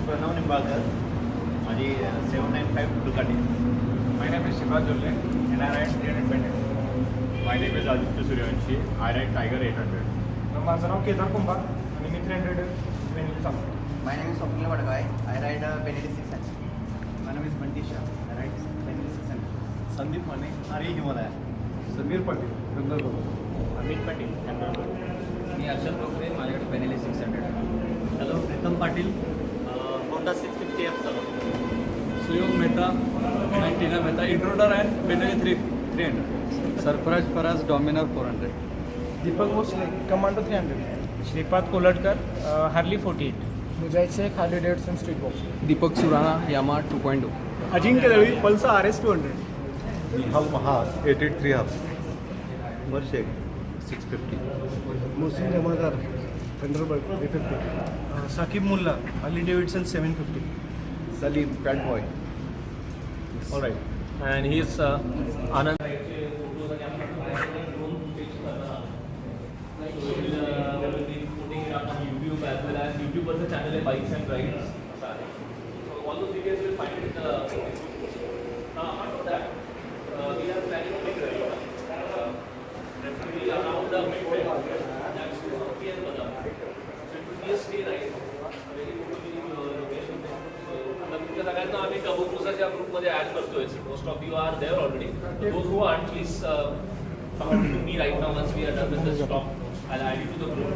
प्रणव निंबाळकर. माझी 795 Ducati. My name is Shiva Jolle and I ride 300 Bandit. My name is Aditya Suryavanshi. I ride Tiger 800. माझं नाव केदार कुंभार आणि मी 300 Benelli चालतो. My name is Swapnil Vadgai. I ride Benelli 600. My name is Bantisha. I ride Benelli 600. Sandeep माने आणि हिमालय. समीर पाटील गंधर्व. अमित पाटील चंद्रपूर. मी अर्षद रोखरे. माझ्याकडे Benelli 600. Hello Pritam Patil. Honda 650F चालवतो. Suyog Mehta, Tina Mehta, Intruder and Benelli 300. Sarfaraz Faraz, Dominar 400. Deepak Bhosale Commando 300. Shripad Kolatkar Harley 48. Mujahid Shaikh Harley Davidson Street बॉक्स. Deepak Surana, Yamaha 2.0. Ajinkya Dalvi Pulsar RS 200. Nihal Mahal 883 half. Umar Shaikh 650. Mohsin Jamadar Thunderbird 350. Saqib Mulla Harley Davidson 750. Salim Fat Boy. All right. And he's Anand. YouTube as well as YouTuber's channel है Bikes and Rides. So all those videos you'll find in the description. After that, we are planning a big ride. Definitely around the mid-February. That's 2 PM Badam. So it will be a stay ride. A very photogenic location. आता तुमच्या सगळ्यांना आम्ही टबुकुसाच्या ग्रुपमध्ये add करतोय. Most of you are there already. Those who are please come to me right now once we are done with this talk. I'll add you to the group,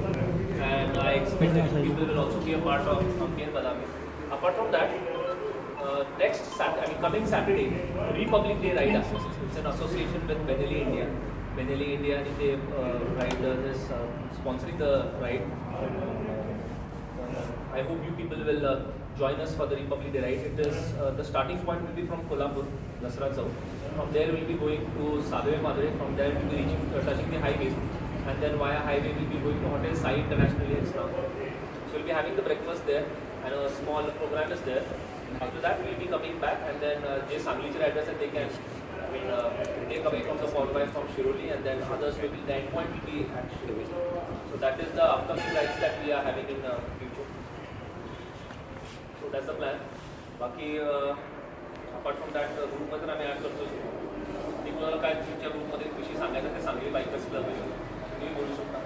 and I expect that people will also be a part of Amir Badami. Apart from that, coming Saturday, Republic Day ride. It's an association with Benelli India. Benelli India and the rider is sponsoring the ride. I hope you people will join us for the Republic Day ride. It is the starting point will be from Kolhapur, Dasra Chowk. From there we'll be going to Sadhave Madre. From there we'll be touching the highway, and then via highway we'll be going to Hotel Sai International Restaurant. So we'll be having the breakfast there, and a small program is there. After that we'll be coming back, and then Sangli riders and they can take away from the convoy from Shiroli, and then others will be, the end point will be at Shiroli. So that is the upcoming rides that we are having in future. So that's the plan. बाकी apart from that ग्रुपमध्ये आम्ही add करतो. तुम्हाला काय तुमच्या ग्रुपमध्ये विषयी सांगायचं ते सांगली बायकर्स क्लब आहे, तुम्ही बोलू शकता.